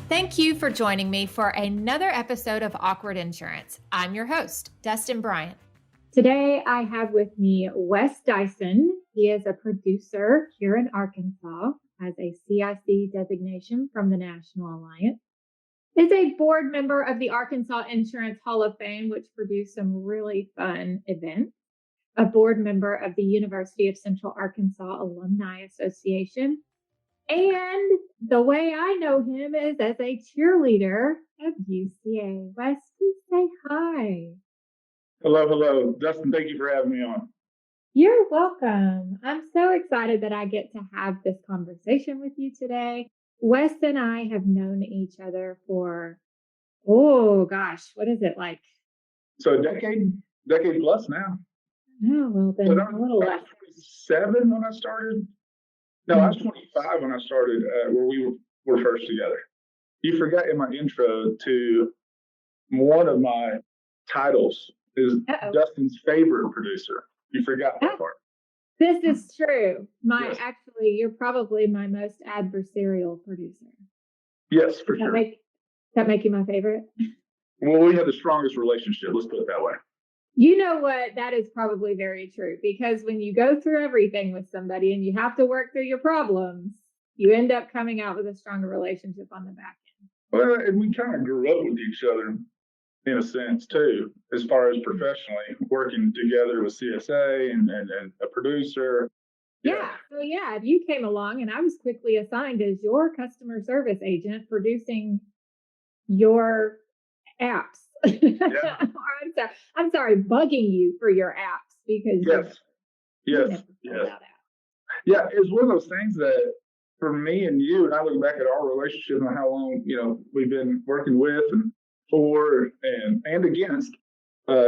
Thank you for joining me for another episode of Awkward Insurance. I'm your host, Dustin Bryant. Today, I have with me Wes Dyson. He is a producer here in Arkansas, has a CIC designation from the National Alliance, is a board member of the Arkansas Insurance Hall of Fame, which produced some really fun events, a board member of the University of Central Arkansas Alumni Association, and the way I know him is as a cheerleader of UCA. Wes, please say hi. Hello. Dustin, thank you for having me on. You're welcome. I'm so excited that I get to have this conversation with you today. Wes and I have known each other for, what is it like? So a decade plus now. Oh, well, then a little less. 27 when I started. No, I was 25 when I started where we were first together. You forgot in my intro to one of my titles is Dustin's favorite producer. You forgot that part. This is true. Actually, you're probably my most adversarial producer. Yes, for sure. Does that make you my favorite? Well, we have the strongest relationship. Let's put it that way. You know what? That is probably very true, because when you go through everything with somebody and you have to work through your problems, you end up coming out with a stronger relationship on the back end. Well, and we kind of grew up with each other in a sense too, as far as professionally working together with CSA and a producer. Yeah. So you came along and I was quickly assigned as your customer service agent producing your apps. Yeah. I'm sorry, bugging you for your apps because yes. Yeah, it's one of those things that for me and you, and I look back at our relationship and how long we've been working with and for and against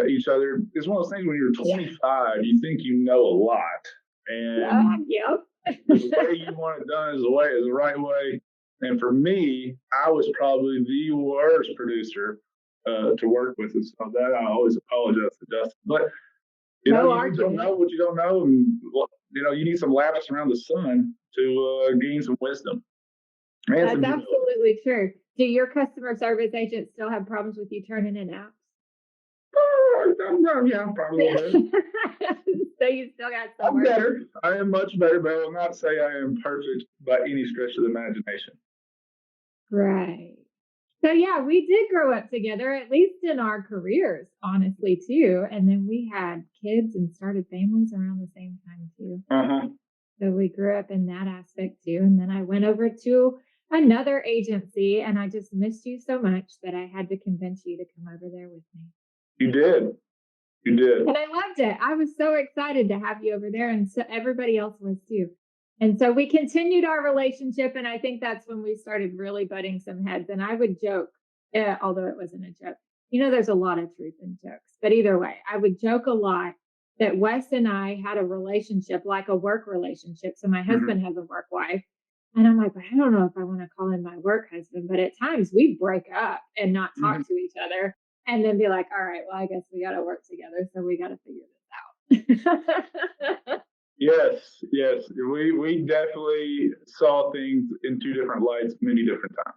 each other. It's one of those things when you're 25, you think you know a lot, and the way you want it done is the right way. And for me, I was probably the worst producer to work with, and so that I always apologize to Dustin. But you don't know what you don't know, and you need some laps around the sun to gain some wisdom. That's absolutely true. Do your customer service agents still have problems with you turning in apps? Yeah, probably a little bit. So you still got some I'm better. I am much better, but I will not say I am perfect by any stretch of the imagination. Right. So we did grow up together, at least in our careers, honestly, too. And then we had kids and started families around the same time, too. Uh-huh. So we grew up in that aspect, too. And then I went over to another agency, and I just missed you so much that I had to convince you to come over there with me. You did. And I loved it. I was so excited to have you over there, and so everybody else was, too. And so we continued our relationship, and I think that's when we started really butting some heads. And I would joke, although it wasn't a joke. There's a lot of truth in jokes. But either way, I would joke a lot that Wes and I had a relationship like a work relationship. So my husband has a work wife. And I'm like, I don't know if I want to call him my work husband. But at times we'd break up and not talk to each other and then be like, all right, well, I guess we got to work together. So we got to figure this out. Yes. We definitely saw things in two different lights many different times.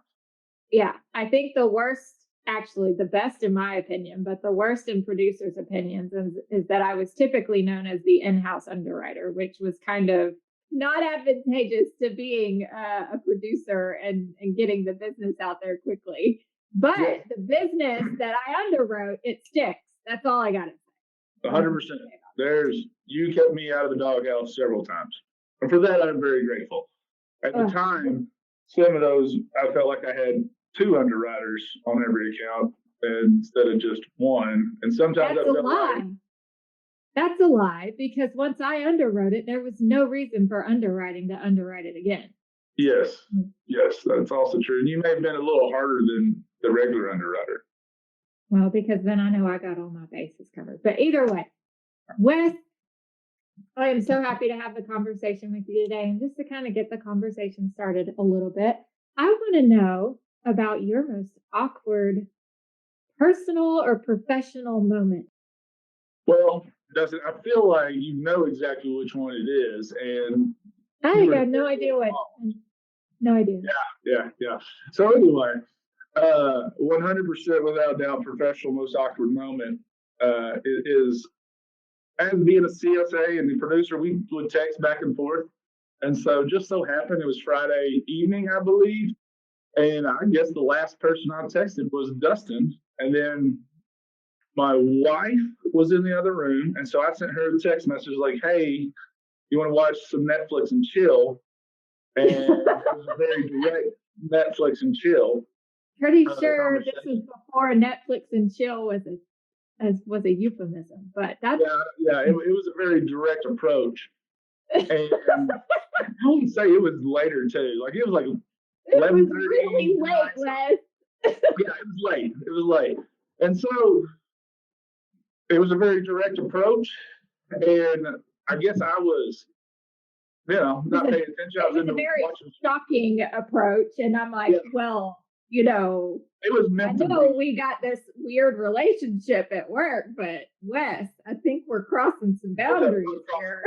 Yeah, I think the worst, actually the best in my opinion, but the worst in producers' opinions is that I was typically known as the in-house underwriter, which was kind of not advantageous to being a producer and getting the business out there quickly. But the business that I underwrote, it sticks. That's all I got to say. 100%. You kept me out of the doghouse several times. And for that, I'm very grateful. At the time, some of those, I felt like I had two underwriters on every account instead of just one. And sometimes that's a lie. That's a lie, because once I underwrote it, there was no reason for underwriting to underwrite it again. Yes, that's also true. And you may have been a little harder than the regular underwriter. Well, because then I know I got all my bases covered. But either way, Wes, I am so happy to have the conversation with you today. And just to kind of get the conversation started a little bit, I want to know about your most awkward personal or professional moment. Well, Dustin, I feel like you know exactly which one it is. And I got no idea what. No idea. Yeah. So anyway, 100% without doubt, professional most awkward moment is as being a CSA and the producer, we would text back and forth. And so just so happened it was Friday evening, I believe. And I guess the last person I texted was Dustin. And then my wife was in the other room. And so I sent her a text message like, hey, you want to watch some Netflix and chill? And it was a very direct Netflix and chill. Pretty sure this was before Netflix and chill was a euphemism, but that's it was a very direct approach. And I wouldn't say it was later too. Like it was like 11:30. It was really late, Wes. Yeah, it was late. And so it was a very direct approach. And I guess I was, not paying attention. It was a very shocking approach. And I'm like, well, it was meant I know we got this weird relationship at work, but Wes, I think we're crossing some boundaries here.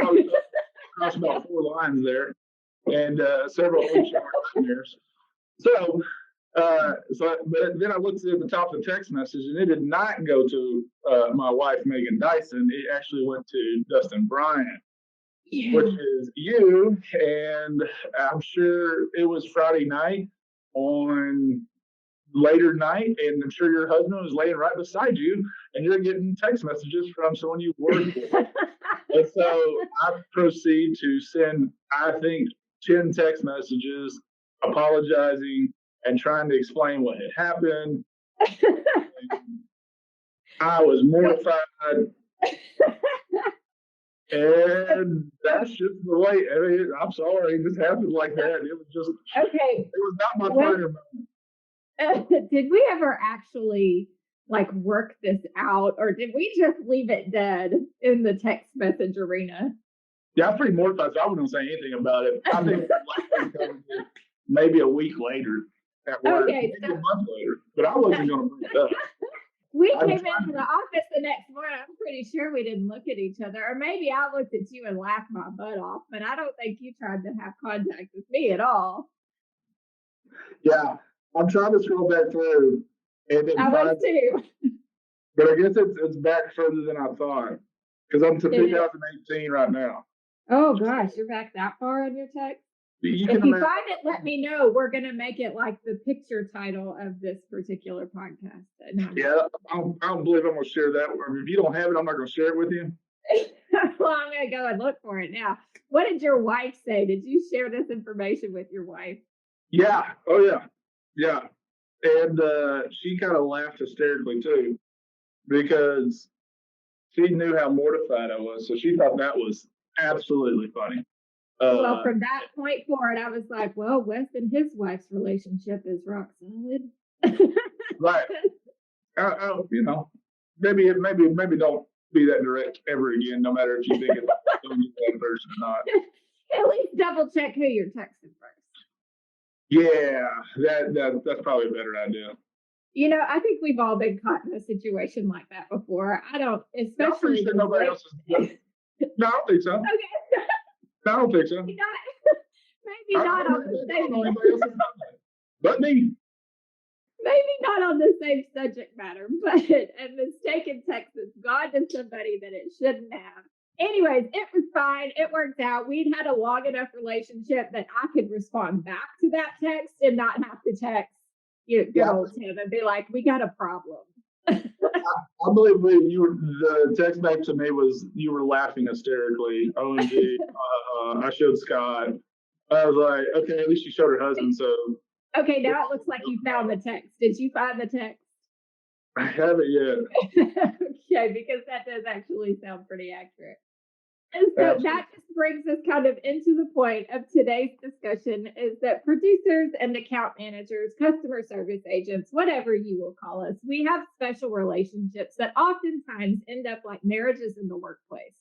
Crossed about 4 lines there, and several HR nightmares. So, but then I looked at the top of the text message, and it did not go to my wife, Megan Dyson. It actually went to Dustin Bryant, which is you. And I'm sure it was Friday night on later night, and I'm sure your husband was laying right beside you, and you're getting text messages from someone you work with. And so I proceed to send, I think, 10 text messages apologizing and trying to explain what had happened. I was mortified. And that's just the way, I'm sorry, it just happened like that. It was just, it was not my fire moment. Did we ever actually work this out, or did we just leave it dead in the text message arena? Yeah, I'm pretty mortified, so I wouldn't say anything about it. I think maybe a week later at work, maybe a month later, but I wasn't going to bring it up. We came into the office the next morning. I'm pretty sure we didn't look at each other, or maybe I looked at you and laughed my butt off, but I don't think you tried to have contact with me at all. Yeah, I'm trying to scroll back through. And I was too. But I guess it's back further than I thought, because I'm to 2018 right now. Oh gosh, you're back that far on your text? If you find it, let me know. We're going to make it like the picture title of this particular podcast. Yeah, I don't believe I'm going to share that. If you don't have it, I'm not going to share it with you. Well, I'm going to go and look for it now. What did your wife say? Did you share this information with your wife? Yeah. Oh, yeah. Yeah. And she kind of laughed hysterically, too, because she knew how mortified I was. So she thought that was absolutely funny. Well, from that point forward, I was like, well, Wes and his wife's relationship is rock solid. Right. Maybe don't be that direct ever again, no matter if you think it's that person or not. At least double check who you're texting first. Yeah, that's probably a better idea. I think we've all been caught in a situation like that before. I don't, especially. Sure nobody else is. No, I don't think so. Okay. I don't think so. Maybe not on the same. But me. Maybe not on the same subject matter, but a mistake in text has gone to somebody that it shouldn't have. Anyways, it was fine. It worked out. We'd had a long enough relationship that I could respond back to that text and not have to text good old Tim and be like, we got a problem. I believe the text back to me was you were laughing hysterically. OMG. I showed Scott. I was like, okay, at least she showed her husband. So okay, now it looks like you found the text. Did you find the text? I haven't yet. Okay, because that does actually sound pretty accurate. And so that just brings us kind of into the point of today's discussion, is that producers and account managers, customer service agents, whatever you will call us, we have special relationships that oftentimes end up like marriages in the workplace.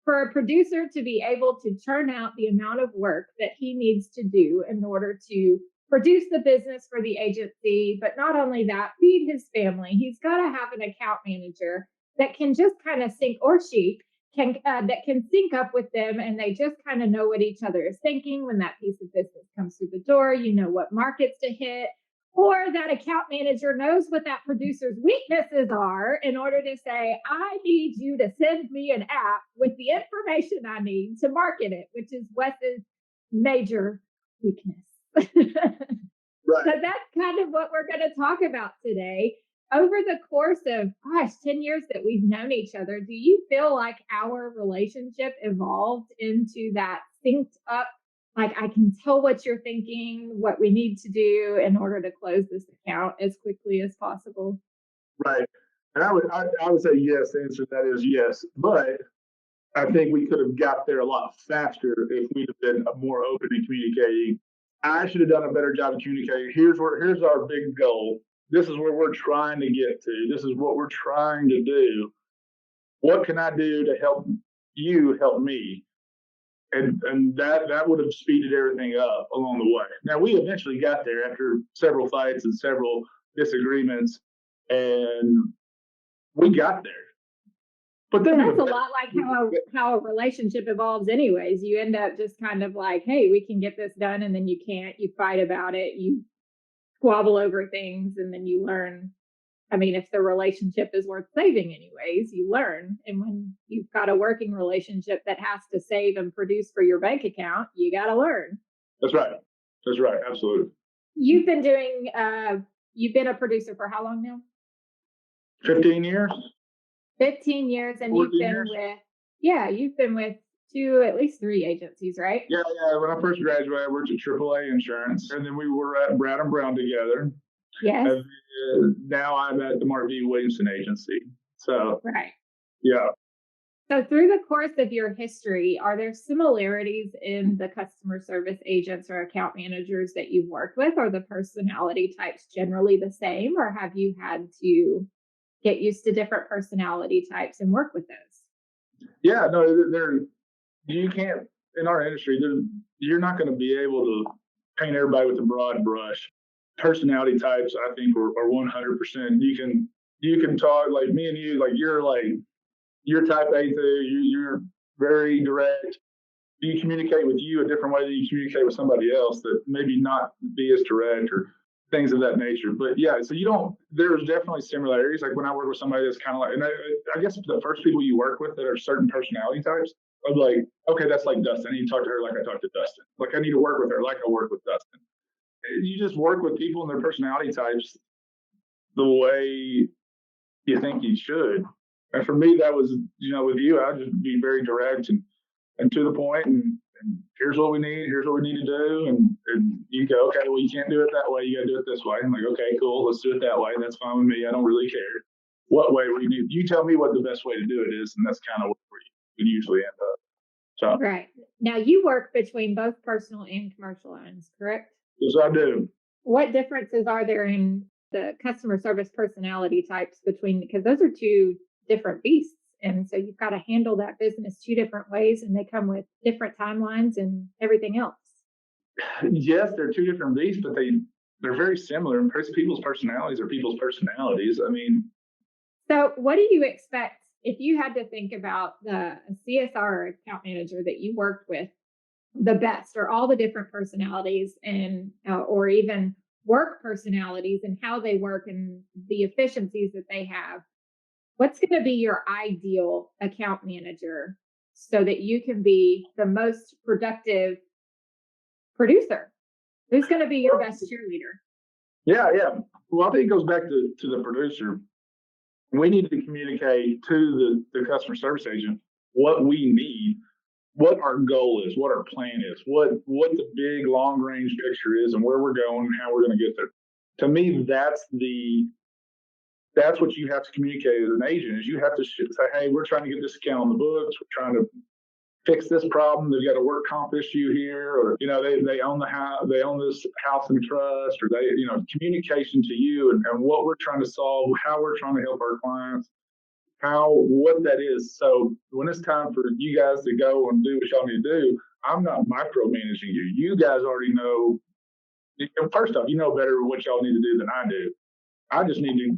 For a producer to be able to churn out the amount of work that he needs to do in order to produce the business for the agency, but not only that, feed his family, he's got to have an account manager that can just kind of or she that can sync up with them, and they just kind of know what each other is thinking when that piece of business comes through the door. You know what markets to hit, or that account manager knows what that producer's weaknesses are in order to say, I need you to send me an app with the information I need to market it, which is Wes's major weakness. Right. So that's kind of what we're going to talk about today. Over the course of, 10 years that we've known each other, do you feel like our relationship evolved into that synced up, like I can tell what you're thinking, what we need to do in order to close this account as quickly as possible? Right. And I would say yes. The answer to that is yes. But I think we could have got there a lot faster if we'd have been more open in communicating. I should have done a better job of communicating. Here's our big goal. This is where we're trying to get to. This is what we're trying to do. What can I do to help you help me? And that would have speeded everything up along the way. Now, we eventually got there after several fights and several disagreements, and we got there. But then that's a lot like how a relationship evolves anyways. You end up just kind of like, hey, we can get this done, and then you can't. You fight about it. You squabble over things, and then you learn. I mean, if the relationship is worth saving anyways, you learn. And when you've got a working relationship that has to save and produce for your bank account, you got to learn. That's right. That's right. Absolutely. You've been a producer for how long now? 15 years. 15 years. And you've been with at least 3 agencies, right? Yeah. When I first graduated, I worked at AAA Insurance, and then we were at Brown and Brown together. Yes. And now I'm at the Mark V. Williamson Agency. So, right. Yeah. So through the course of your history, are there similarities in the customer service agents or account managers that you've worked with? Are the personality types generally the same, or have you had to get used to different personality types and work with those? Yeah, no, you can't, in our industry, you're not going to be able to paint everybody with a broad brush. Personality types, I think, are 100%. You can talk like me and you, like you're type A too. You're very direct. You communicate with you a different way than you communicate with somebody else that maybe not be as direct or things of that nature. But yeah, so there's definitely similarities. Like when I work with somebody that's kind of like, and I guess the first people you work with that are certain personality types, I'm like, okay, that's like Dustin. I need to talk to her like I talk to Dustin. Like I need to work with her like I work with Dustin. You just work with people and their personality types the way you think you should. And for me, that was, with you, I'd just be very direct and to the point, and here's what we need, here's what we need to do. And you go, okay, well, you can't do it that way. You got to do it this way. I'm like, okay, cool. Let's do it that way. That's fine with me. I don't really care what way we need. You tell me what the best way to do it is. And that's kind of what we usually end up. So. Right. Now you work between both personal and commercial lines, correct? Yes, I do. What differences are there in the customer service personality types because those are 2 different beasts. And so you've got to handle that business 2 different ways, and they come with different timelines and everything else. Yes, they're 2 different beasts, but they're very similar. And people's personalities are people's personalities. I mean. So what do you expect if you had to think about the CSR or account manager that you worked with the best, or all the different personalities and or even work personalities and how they work and the efficiencies that they have? What's going to be your ideal account manager so that you can be the most productive producer? Who's going to be your best cheerleader? Yeah. Well, I think it goes back to the producer. We need to communicate to the customer service agent what we need, what our goal is, what our plan is, what the big long range picture is, and where we're going and how we're going to get there. To me, that's what you have to communicate as an agent. Is you have to say, hey, we're trying to get this account on the books. We're trying to fix this problem. They've got a work comp issue here, or they own the house, they own this house in trust, or communication to you and what we're trying to solve, how we're trying to help our clients, what that is. So when it's time for you guys to go and do what y'all need to do, I'm not micromanaging you. You guys already know. First off, you know better what y'all need to do than I do. I just need to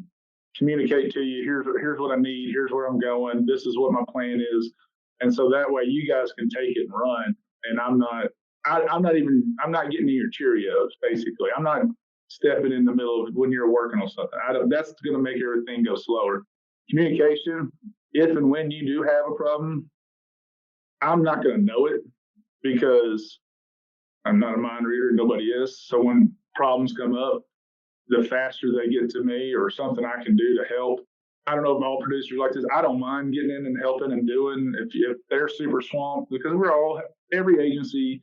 communicate to you. Here's what I need. Here's where I'm going. This is what my plan is. And so that way you guys can take it and run. And I'm not getting in your Cheerios, basically. I'm not stepping in the middle of when you're working on something. That's going to make everything go slower. Communication, if and when you do have a problem, I'm not going to know it because I'm not a mind reader. Nobody is. So when problems come up, the faster they get to me or something I can do to help. I don't know if all producers like this. I don't mind getting in and helping and doing if they're super swamped, because every agency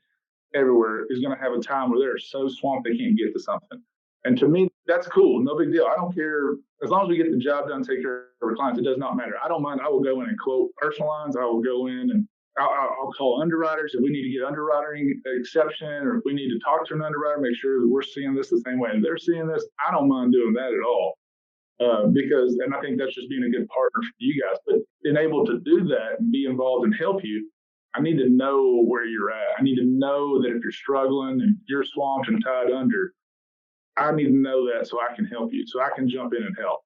everywhere is going to have a time where they're so swamped they can't get to something. And to me, that's cool. No big deal. I don't care. As long as we get the job done, take care of our clients, it does not matter. I don't mind. I will go in and quote personal lines. I will go in and I'll call underwriters if we need to get underwriting exception, or if we need to talk to an underwriter, make sure that we're seeing this the same way and they're seeing this. I don't mind doing that at all. And I think that's just being a good partner for you guys. But being able to do that and be involved and help you, I need to know where you're at. I need to know that if you're struggling and you're swamped and tied under, I need to know that so I can help you, so I can jump in and help.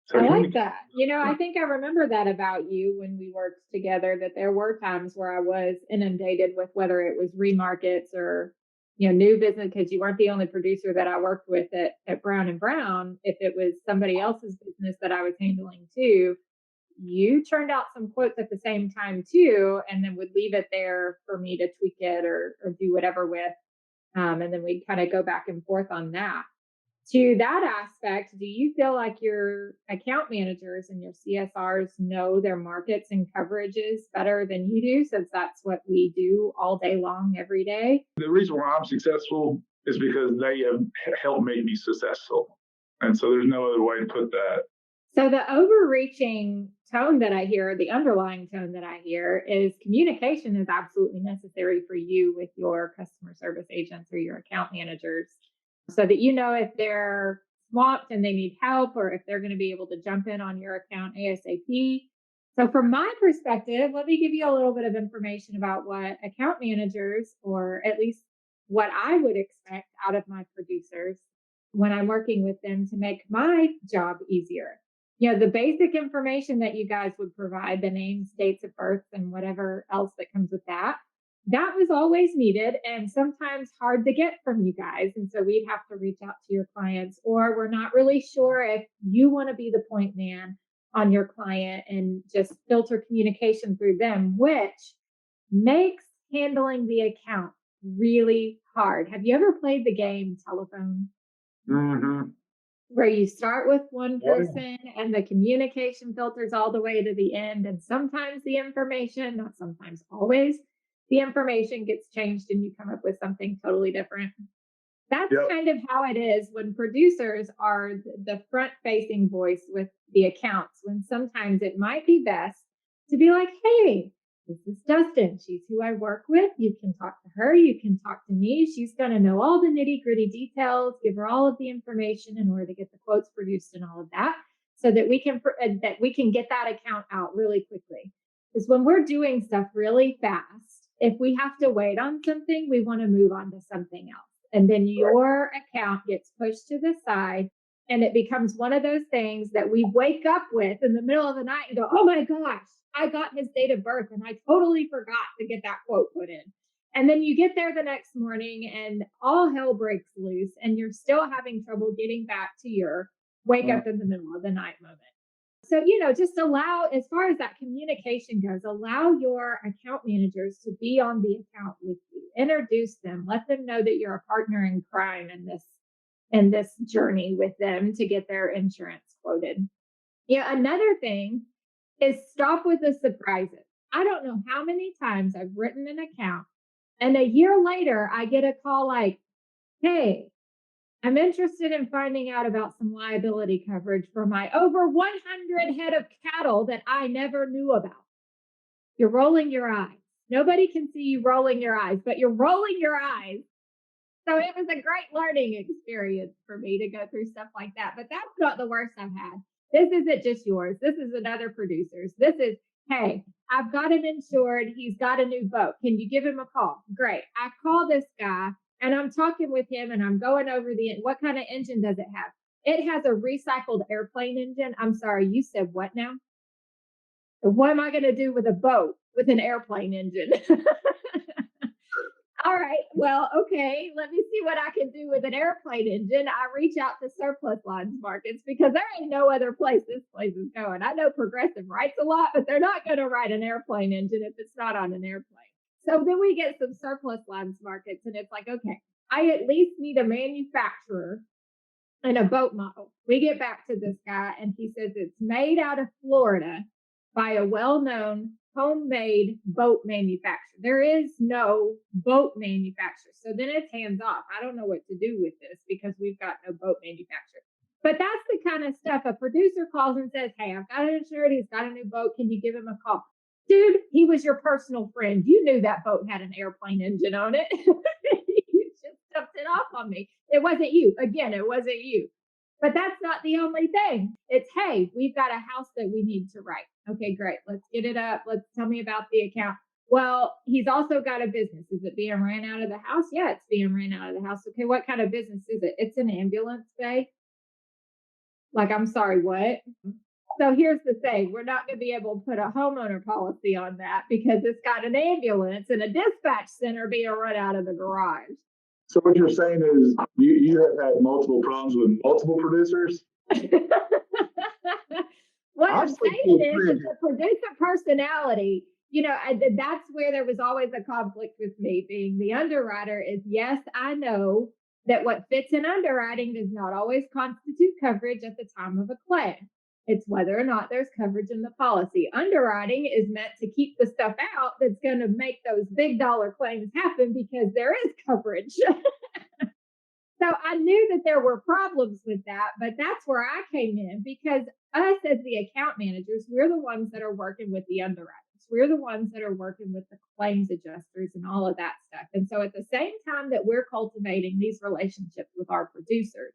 So I like that. I think I remember that about you when we worked together, that there were times where I was inundated with whether it was remarkets or, new business, because you weren't the only producer that I worked with at Brown and Brown. If it was somebody else's business that I was handling too, you churned out some quotes at the same time too, and then would leave it there for me to tweak it or do whatever with. And then we'd kind of go back and forth on that. To that aspect, do you feel like your account managers and your CSRs know their markets and coverages better than you do, since that's what we do all day long, every day? The reason why I'm successful is because they have helped make me successful. And so there's no other way to put that. So the overreaching tone that I hear, the underlying tone that I hear, is communication is absolutely necessary for you with your customer service agents or your account managers, so that if they're swamped and they need help, or if they're going to be able to jump in on your account ASAP. So from my perspective, let me give you a little bit of information about what account managers, or at least what I would expect out of my producers when I'm working with them to make my job easier. The basic information that you guys would provide, the names, dates of birth, and whatever else that comes with that was always needed and sometimes hard to get from you guys. And so we'd have to reach out to your clients, or we're not really sure if you want to be the point man on your client and just filter communication through them, which makes handling the account really hard. Have you ever played the game telephone? Mm-hmm. Where you start with one person and the communication filters all the way to the end. And sometimes the information, not sometimes, always, the information gets changed and you come up with something totally different. That's kind of how it is when producers are the front-facing voice with the accounts, when sometimes it might be best to be like, hey, this is Dustin. She's who I work with. You can talk to her. You can talk to me. She's going to know all the nitty-gritty details, give her all of the information in order to get the quotes produced and all of that, so that we can get that account out really quickly. Because when we're doing stuff really fast, if we have to wait on something, we want to move on to something else. And then your account gets pushed to the side, and it becomes one of those things that we wake up with in the middle of the night and go, oh my gosh, I got his date of birth and I totally forgot to get that quote put in. And then you get there the next morning and all hell breaks loose and you're still having trouble getting back to your wake up in the middle of the night moment. So, just allow, as far as that communication goes, allow your account managers to be on the account with you. Introduce them. Let them know that you're a partner in crime in this journey with them to get their insurance quoted. Another thing is stop with the surprises. I don't know how many times I've written an account and a year later I get a call like, hey, I'm interested in finding out about some liability coverage for my over 100 head of cattle that I never knew about. You're rolling your eyes. Nobody can see you rolling your eyes, but you're rolling your eyes. So it was a great learning experience for me to go through stuff like that. But that's not the worst I've had. This isn't just yours. This is another producer's. This is, hey, I've got him insured. He's got a new boat. Can you give him a call? Great. I call this guy and I'm talking with him and I'm going over what kind of engine does it have? It has a recycled airplane engine. I'm sorry, you said what now? What am I going to do with a boat with an airplane engine? All right, well, okay, let me see what I can do with an airplane engine. I reach out to surplus lines markets because there ain't no other place this place is going. I know Progressive writes a lot, but they're not going to write an airplane engine if it's not on an airplane. So then we get some surplus lines markets, and it's like, okay, I at least need a manufacturer and a boat model. We get back to this guy, and he says it's made out of Florida by a well-known homemade boat manufacturer. There is no boat manufacturer. So then it's hands off. I don't know what to do with this because we've got no boat manufacturer. But that's the kind of stuff a producer calls and says, hey, I've got it insured. He's got a new boat. Can you give him a call? Dude, he was your personal friend. You knew that boat had an airplane engine on it. You just stuffed it off on me. It wasn't you. Again, it wasn't you. But that's not the only thing. It's, hey, we've got a house that we need to write. Okay, great. Let's get it up. Let's tell me about the account. Well, he's also got a business. Is it being ran out of the house? Yeah, it's being ran out of the house. Okay, what kind of business is it? It's an ambulance bay. Like, I'm sorry, what? So here's the thing. We're not going to be able to put a homeowner policy on that because it's got an ambulance and a dispatch center being run out of the garage. So what you're saying is you have had multiple problems with multiple producers? What I'm saying is the producer personality, that's where there was always a conflict with me being the underwriter is, yes, I know that what fits in underwriting does not always constitute coverage at the time of a claim. It's whether or not there's coverage in the policy. Underwriting is meant to keep the stuff out that's going to make those big dollar claims happen because there is coverage. So I knew that there were problems with that, but that's where I came in because us as the account managers, we're the ones that are working with the underwriters. We're the ones that are working with the claims adjusters and all of that stuff. And so at the same time that we're cultivating these relationships with our producers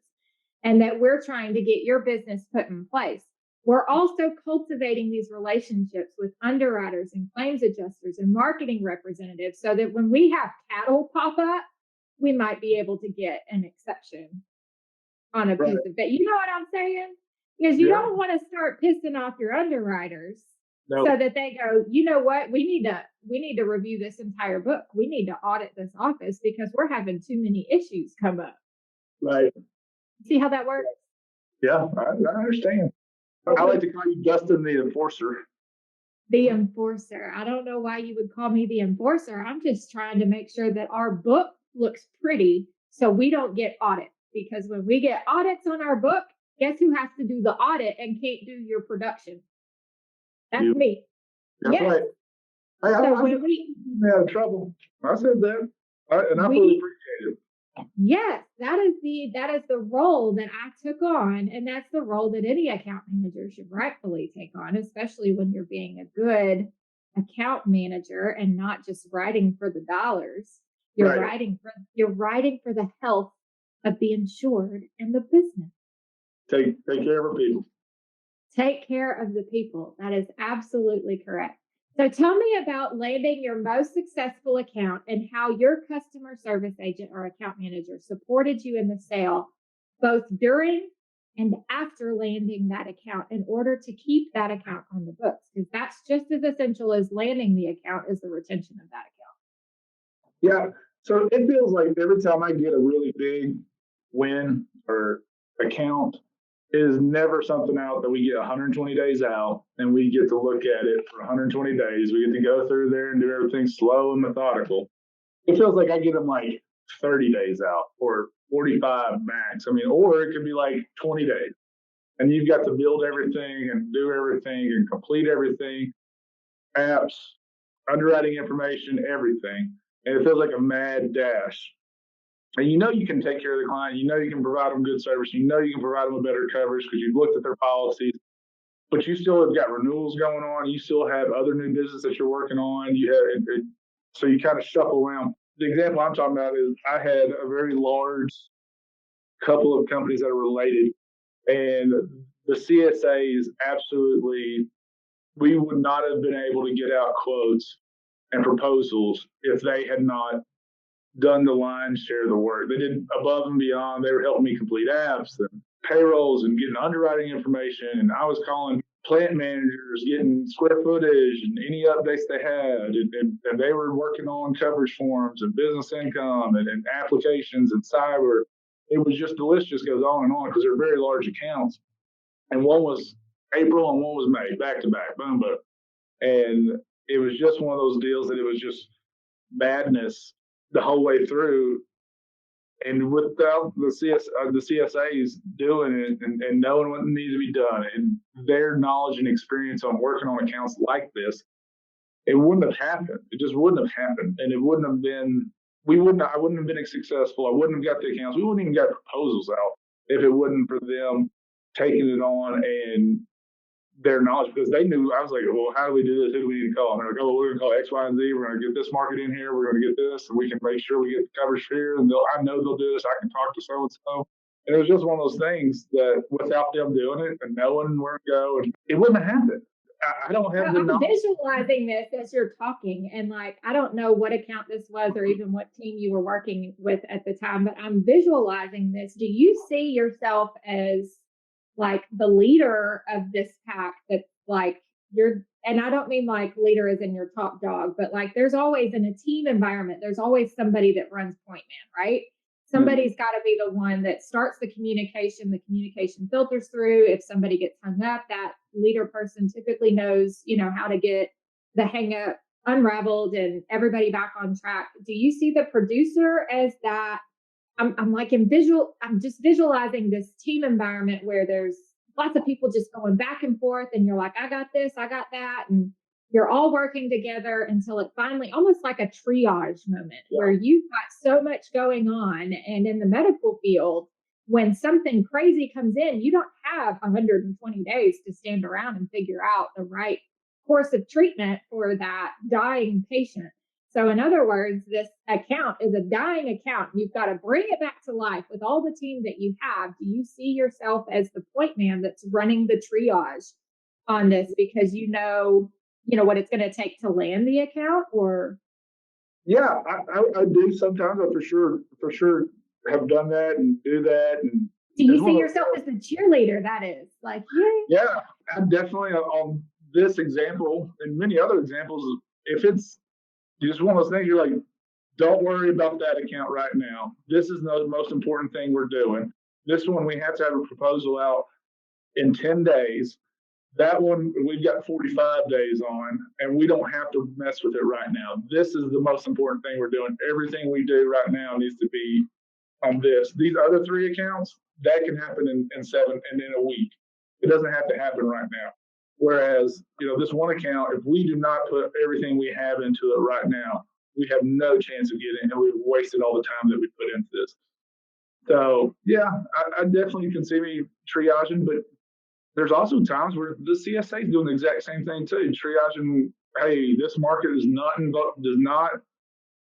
and that we're trying to get your business put in place, we're also cultivating these relationships with underwriters and claims adjusters and marketing representatives so that when we have cattle pop up, we might be able to get an exception on a piece of it. You know what I'm saying? Because you don't want to start pissing off your underwriters so that they go, you know what? We need to review this entire book. We need to audit this office because we're having too many issues come up. Right. See how that works? Yeah, I understand. I like to call you Dustin the enforcer. The enforcer. I don't know why you would call me the enforcer. I'm just trying to make sure that our book looks pretty so we don't get audits. Because when we get audits on our book, guess who has to do the audit and can't do your production? That's me. That's right. Hey, so when we out of trouble, I said that, and I fully appreciate it. Yes, that is the role that I took on, and that's the role that any account manager should rightfully take on, especially when you're being a good account manager and not just writing for the dollars. You're writing for the health of the insured and the business. Take care of our people. Take care of the people. That is absolutely correct. So tell me about landing your most successful account and how your customer service agent or account manager supported you in the sale, both during and after landing that account in order to keep that account on the books, because that's just as essential as landing the account is the retention of that account. Yeah. So it feels like every time I get a really big win or account, it is never something out that we get 120 days out and we get to look at it for 120 days. We get to go through there and do everything slow and methodical. It feels like I get them like 30 days out or 45 max. I mean, or it could be like 20 days. And you've got to build everything and do everything and complete everything. Apps, underwriting information, everything. And it feels like a mad dash. And you know you can take care of the client. You know you can provide them good service. You know you can provide them a better coverage because you've looked at their policies. But you still have got renewals going on. You still have other new business that you're working on. So you kind of shuffle around. The example I'm talking about is I had a very large couple of companies that are related. And the CSAs absolutely, we would not have been able to get out quotes and proposals if they had not done the lion's share of the work. They did above and beyond. They were helping me complete apps and payrolls and getting underwriting information. And I was calling plant managers getting square footage and any updates they had, and they were working on coverage forms and business income and applications and cyber. It was just, the list just goes on because they're very large accounts. And one was April and one was May, back to back, boom, boom. And it was just one of those deals that it was just madness the whole way through. And without the CSAs doing it and knowing what needs to be done and their knowledge and experience on working on accounts like this, it wouldn't have happened. It just wouldn't have happened. And it wouldn't have been, I wouldn't have been successful. I wouldn't have got the accounts. We wouldn't even got proposals out if it wasn't for them taking it on and their knowledge, because they knew. I was like, well, how do we do this? Who do we need to call? And they're like, oh, we're going to call X, Y, and Z. We're going to get this market in here. We're going to get this, and we can make sure we get the coverage here. And I know they'll do this. I can talk to so and so. And it was just one of those things that without them doing it and knowing where to go, it wouldn't have happened. I don't have the knowledge. I'm visualizing this as you're talking, and like, I don't know what account this was or even what team you were working with at the time, but I'm visualizing this. Do you see yourself as like the leader of this pack that's like and I don't mean like leader as in your top dog, but like there's always in a team environment, there's always somebody that runs point man, right? Somebody's got to be the one that starts the communication filters through. If somebody gets hung up, that leader person typically knows, how to get the hang up unraveled and everybody back on track. Do you see the producer as that? I'm just visualizing this team environment where there's lots of people just going back and forth, and you're like, I got this, I got that. And you're all working together until it finally, almost like a triage moment where you've got so much going on. And in the medical field, when something crazy comes in, you don't have 120 days to stand around and figure out the right course of treatment for that dying patient. So in other words, this account is a dying account. You've got to bring it back to life with all the team that you have. Do you see yourself as the point man that's running the triage on this because you know what it's going to take to land the account? Or yeah, I do sometimes. I for sure have done that and do that. And do you see yourself as the cheerleader? That is like, yeah, I'm definitely on this example and many other examples. If it's just one of those things, you're like, don't worry about that account right now. This is the most important thing we're doing. This one, we have to have a proposal out in 10 days. That one, we've got 45 days on, and we don't have to mess with it right now. This is the most important thing we're doing. Everything we do right now needs to be on this. These other 3 accounts, that can happen in 7 and in a week. It doesn't have to happen right now. Whereas, this one account, if we do not put everything we have into it right now, we have no chance of getting it, and we've wasted all the time that we put into this. So, yeah, I definitely can see me triaging, but there's also times where the CSA is doing the exact same thing too, triaging. Hey, this market does not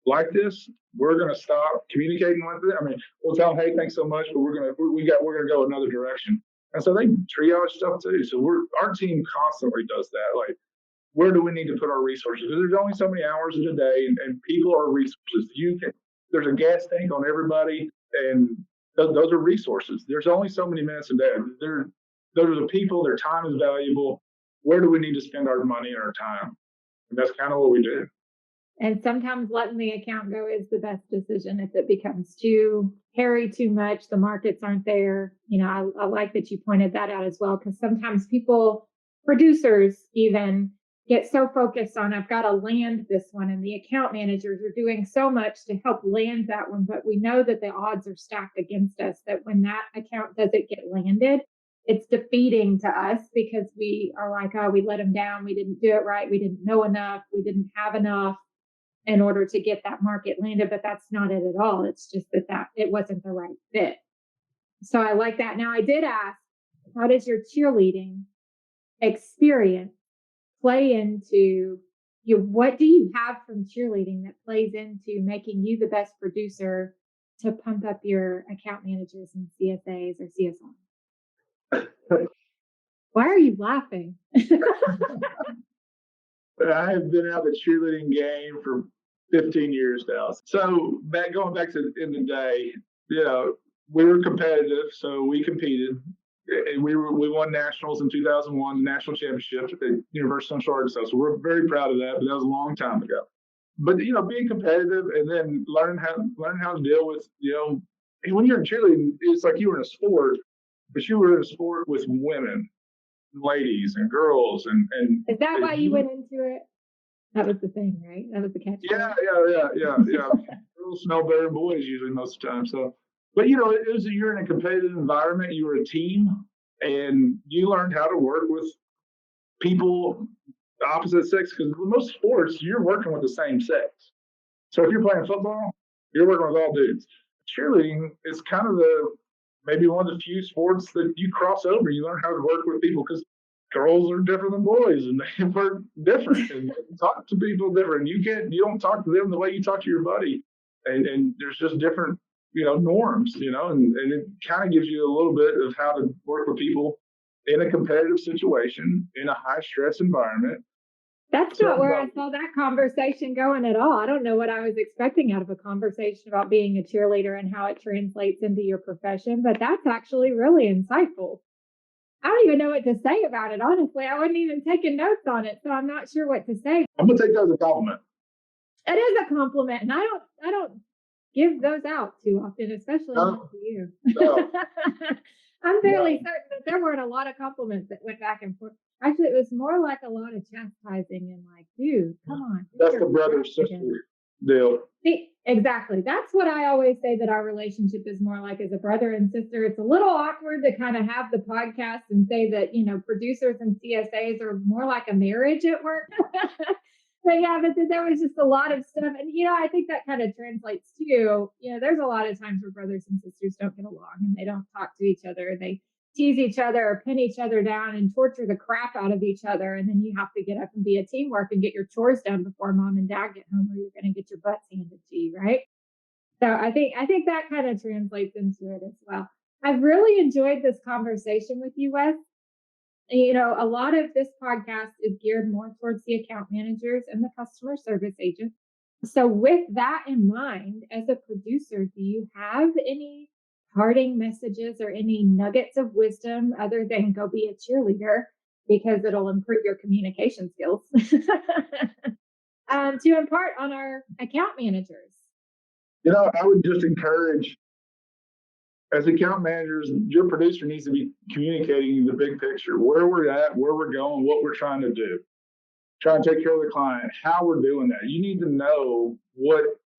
like this. We're going to stop communicating with it. I mean, we'll tell them, hey, thanks so much, but we're going to go another direction. And so they triage stuff too. So our team constantly does that. Like, where do we need to put our resources? Because there's only so many hours in a day, and people are resources. There's a gas tank on everybody, and those are resources. There's only so many minutes a day. Those are the people. Their time is valuable. Where do we need to spend our money and our time? And that's kind of what we do. And sometimes letting the account go is the best decision if it becomes too hairy, too much, the markets aren't there. I like that you pointed that out as well, because sometimes producers even get so focused on, I've got to land this one, and the account managers are doing so much to help land that one. But we know that the odds are stacked against us, that when that account doesn't get landed, it's defeating to us because we are like, oh, we let them down. We didn't do it right. We didn't know enough. We didn't have enough in order to get that market landed, but that's not it at all. It's just that it wasn't the right fit. So I like that. Now I did ask, how does your cheerleading experience play into what do you have from cheerleading that plays into making you the best producer to pump up your account managers and CSAs or CSRs? Why are you laughing? I have been out of the cheerleading game for 15 years now. So going back to in the day, we were competitive, so we competed. we won nationals in 2001, national championship at the University of Central Arkansas. So we're very proud of that, but that was a long time ago. But being competitive and then learn how to deal with when you're in cheerleading, it's like you were in a sport, but you were in a sport with women, ladies, and girls, and is that why you went into it? That was the thing, right? That was the catch. Yeah. Girls smell better than boys usually most of the time. So, but you're in a competitive environment. You were a team, and you learned how to work with people opposite sex, because most sports you're working with the same sex. So if you're playing football, you're working with all dudes. Cheerleading is kind of maybe one of the few sports that you cross over. You learn how to work with people, because girls are different than boys, and they work different and talk to people different. You don't talk to them the way you talk to your buddy, and there's just different norms, and it kind of gives you a little bit of how to work with people in a competitive situation in a high stress environment. That's not where I saw that conversation going at all. I don't know what I was expecting out of a conversation about being a cheerleader and how it translates into your profession, but that's actually really insightful. I don't even know what to say about it, honestly. I wasn't even taking notes on it, so I'm not sure what to say. I'm gonna take that as a compliment. It is a compliment, and I don't give those out too often, especially not to you. No. I'm fairly certain that there weren't a lot of compliments that went back and forth. Actually, it was more like a lot of chastising and like, dude, come on. That's the brother-sister deal. See, exactly. That's what I always say that our relationship is more like as a brother and sister. It's a little awkward to kind of have the podcast and say that, producers and CSAs are more like a marriage at work. But there was just a lot of stuff. And, I think that kind of translates to, there's a lot of times where brothers and sisters don't get along and they don't talk to each other. They tease each other or pin each other down and torture the crap out of each other. And then you have to get up and be a teamwork and get your chores done before mom and dad get home, or you're going to get your butts handed to you, right? So I think that kind of translates into it as well. I've really enjoyed this conversation with you, Wes. A lot of this podcast is geared more towards the account managers and the customer service agents. So with that in mind, as a producer, do you have any parting messages or any nuggets of wisdom other than go be a cheerleader, because it'll improve your communication skills, to impart on our account managers? I would just encourage, as account managers, your producer needs to be communicating the big picture, where we're at, where we're going, what we're trying to do, trying to take care of the client, how we're doing that. You need to know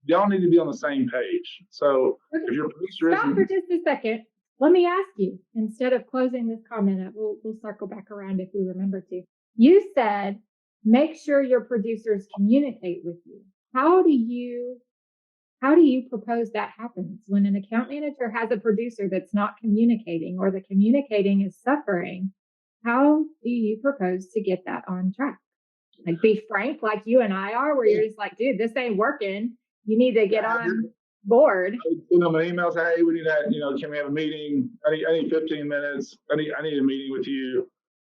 y'all need to be on the same page. So if your producer Stop for just a second. Let me ask you, instead of closing this comment up, we'll circle back around if we remember to. You said, make sure your producers communicate with you. How do you propose that happens when an account manager has a producer that's not communicating, or the communicating is suffering? How do you propose to get that on track? Like, be frank, like you and I are, where you're just like, dude, this ain't working. You need to get on board. I send them an email, say, hey, we need that. Can we have a meeting? I need 15 minutes. I need a meeting with you.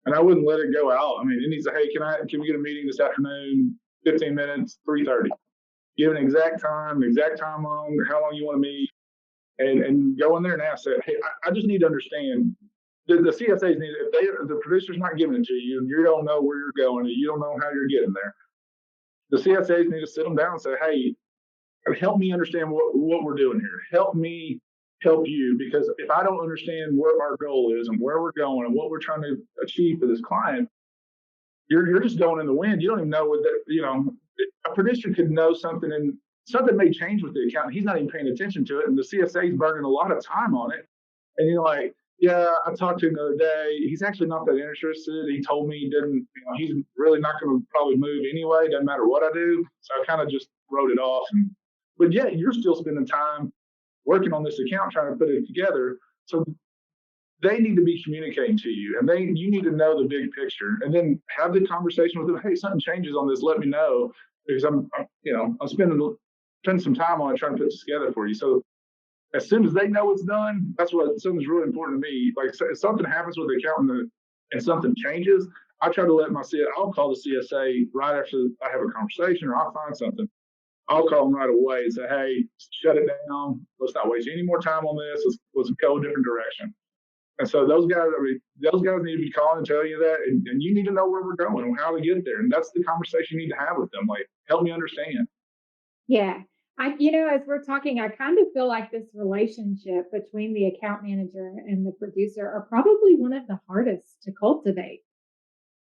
And I wouldn't let it go out. I mean, it needs to, hey, can we get a meeting this afternoon? 15 minutes, 3:30. Give an exact time on how long you want to meet, and go in there and ask that. Hey, I just need to understand. The CSAs need, if the producer's not giving it to you and you don't know where you're going and you don't know how you're getting there, the CSAs need to sit them down and say, hey, help me understand what we're doing here. Help me help you, because if I don't understand what our goal is and where we're going and what we're trying to achieve for this client, you're just going in the wind. You don't even know what a producer could know something, and something may change with the account. He's not even paying attention to it, and the CSA is burning a lot of time on it. And you're like, yeah, I talked to him the other day. He's actually not that interested. He told me he didn't, he's really not going to probably move anyway. Doesn't matter what I do. So I kind of just wrote it off. But yeah, you're still spending time working on this account, trying to put it together. So they need to be communicating to you, and you need to know the big picture, and then have the conversation with them. Hey, something changes on this, let me know, because I'm spending some time on it trying to put this together for you. So as soon as they know it's done, something's really important to me. Like, if something happens with the accountant and something changes, I try to I'll call the CSA right after I have a conversation, or I'll find something. I'll call them right away and say, hey, shut it down. Let's not waste any more time on this. Let's go a different direction. And so those guys need to be calling and telling you that, and you need to know where we're going and how to get there. And that's the conversation you need to have with them. Like, help me understand. Yeah. As we're talking, I kind of feel like this relationship between the account manager and the producer are probably one of the hardest to cultivate.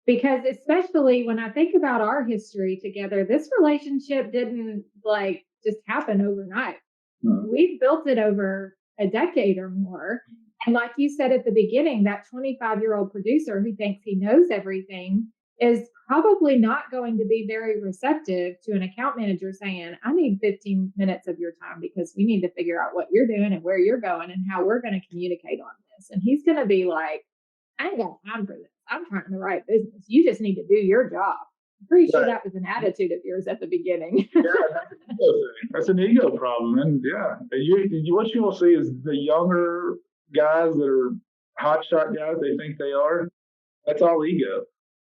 Because especially when I think about our history together, this relationship didn't like just happen overnight. We've built it over a decade or more. And like you said at the beginning, that 25-year-old producer who thinks he knows everything is probably not going to be very receptive to an account manager saying, I need 15 minutes of your time because we need to figure out what you're doing and where you're going and how we're going to communicate on this. And he's going to be like, I ain't got time for this. I'm trying to write business. You just need to do your job. I'm pretty sure that was an attitude of yours at the beginning. That's an ego problem. And what you will see is the younger guys that are hotshot guys, they think they are, that's all ego.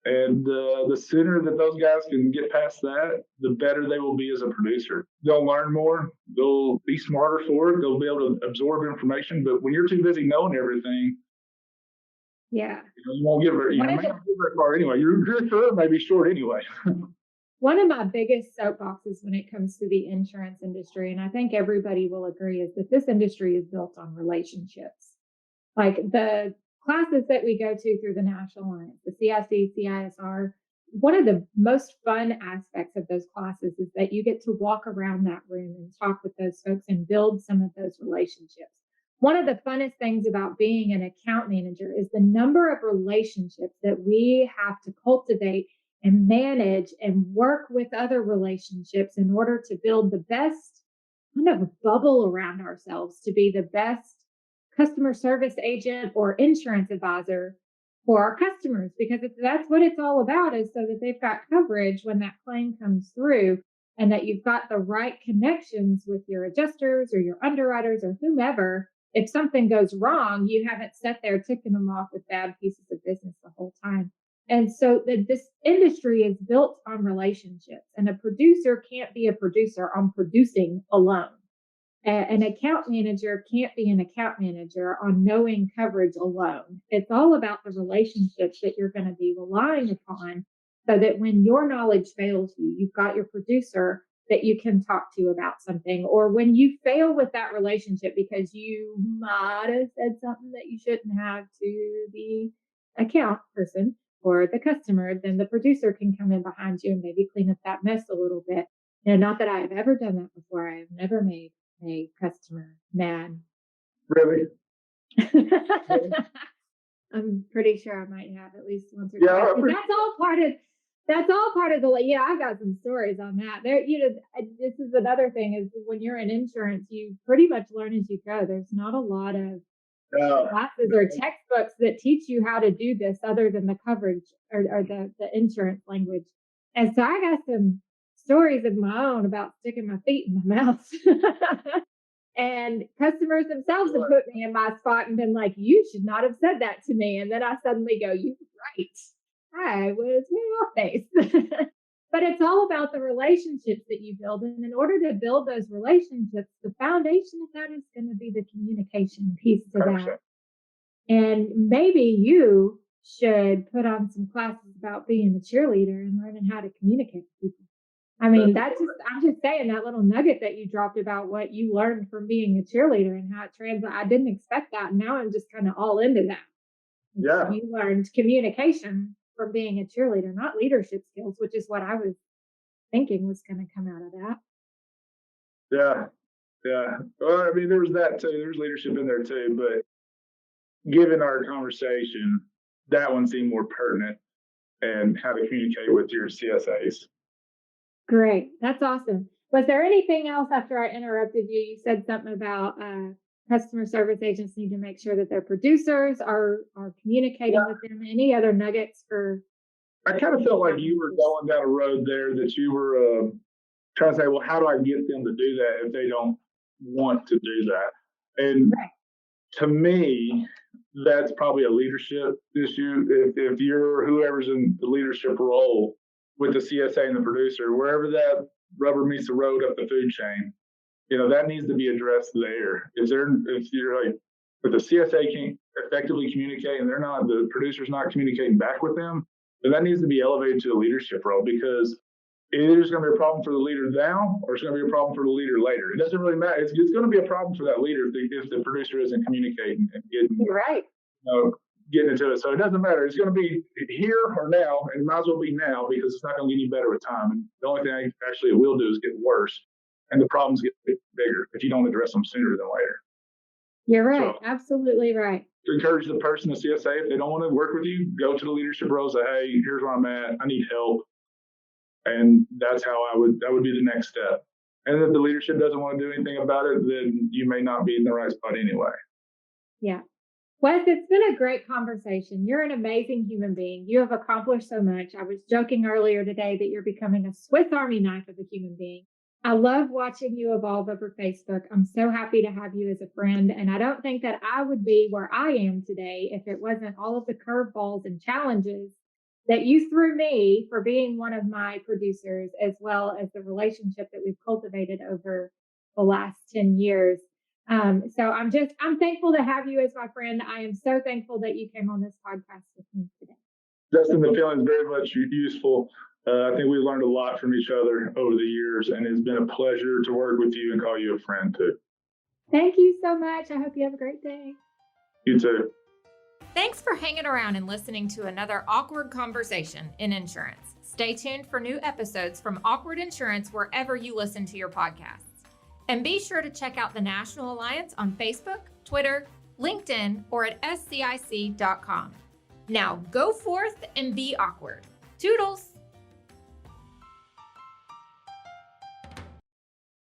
And the sooner that those guys can get past that, the better they will be as a producer. They'll learn more. They'll be smarter for it. They'll be able to absorb information. But when you're too busy knowing everything, yeah, you won't get very, may not get very far anyway. Your career may be short anyway. One of my biggest soapboxes when it comes to the insurance industry, and I think everybody will agree, is that this industry is built on relationships. Like the classes that we go to through the National Alliance, the CIC, CISR, one of the most fun aspects of those classes is that you get to walk around that room and talk with those folks and build some of those relationships. One of the funnest things about being an account manager is the number of relationships that we have to cultivate and manage and work with other relationships in order to build the best kind of a bubble around ourselves to be the best customer service agent or insurance advisor for our customers, because that's what it's all about, is so that they've got coverage when that claim comes through and that you've got the right connections with your adjusters or your underwriters or whomever. If something goes wrong, you haven't sat there ticking them off with bad pieces of business the whole time. And so this industry is built on relationships, and a producer can't be a producer on producing alone. An account manager can't be an account manager on knowing coverage alone. It's all about the relationships that you're going to be relying upon so that when your knowledge fails you, you've got your producer that you can talk to about something. Or when you fail with that relationship because you might have said something that you shouldn't have to the account person or the customer, then the producer can come in behind you and maybe clean up that mess a little bit. Not that I have ever done that before. I have never made a customer mad. Really? I'm pretty sure I might have at least once or twice. That's all part of the. Yeah, I've got some stories on that. This is another thing is when you're in insurance, you pretty much learn as you go. There's not a lot of classes or textbooks that teach you how to do this other than the coverage or the insurance language. And so I got some stories of my own about sticking my feet in my mouth. And customers themselves have put me in my spot and been like, you should not have said that to me. And then I suddenly go, you're right. I was way off base. But it's all about the relationships that you build. And in order to build those relationships, the foundation of that is going to be the communication piece to that. And maybe you should put on some classes about being a cheerleader and learning how to communicate with people. I mean, I'm just saying that little nugget that you dropped about what you learned from being a cheerleader and how it translates. I didn't expect that. And now I'm just kind of all into that. Yeah. You learned communication from being a cheerleader, not leadership skills, which is what I was thinking was going to come out of that. Yeah. Yeah. Well, I mean, there was that too. There's leadership in there too. But given our conversation, that one seemed more pertinent, and how to communicate with your CSAs. Great. That's awesome. Was there anything else after I interrupted you? You said something about customer service agents need to make sure that their producers are communicating with them. Any other nuggets for? I kind of felt like you were going down a road there that you were trying to say, well, how do I get them to do that if they don't want to do that? And to me, that's probably a leadership issue. If you're whoever's in the leadership role with the CSA and the producer, wherever that rubber meets the road up the food chain, that needs to be addressed there. If you're like, But the CSA can't effectively communicate and the producer's not communicating back with them, then that needs to be elevated to a leadership role, because either it's going to be a problem for the leader now or it's going to be a problem for the leader later. It doesn't really matter. It's going to be a problem for that leader if the producer isn't communicating and getting, getting into it. So it doesn't matter. It's going to be here or now, and it might as well be now, because it's not going to get any better with time. And the only thing actually it will do is get worse, and the problems get bigger if you don't address them sooner than later. You're right. So, absolutely right. To encourage the person, the CSA, if they don't want to work with you, go to the leadership role, say, hey, here's where I'm at. I need help. And that's how that would be the next step. And if the leadership doesn't want to do anything about it, then you may not be in the right spot anyway. Yeah. Wes, it's been a great conversation. You're an amazing human being. You have accomplished so much. I was joking earlier today that you're becoming a Swiss Army knife of a human being. I love watching you evolve over Facebook. I'm so happy to have you as a friend. And I don't think that I would be where I am today if it wasn't all of the curveballs and challenges that you threw me for being one of my producers, as well as the relationship that we've cultivated over the last 10 years. So I'm thankful to have you as my friend. I am so thankful that you came on this podcast with me today. Dustin, the feeling is very much useful. I think we learned a lot from each other over the years, and it's been a pleasure to work with you and call you a friend too. Thank you so much. I hope you have a great day. You too. Thanks for hanging around and listening to another awkward conversation in insurance. Stay tuned for new episodes from Awkward Insurance wherever you listen to your podcasts. And be sure to check out the National Alliance on Facebook, Twitter, LinkedIn, or at scic.com. Now go forth and be awkward. Toodles!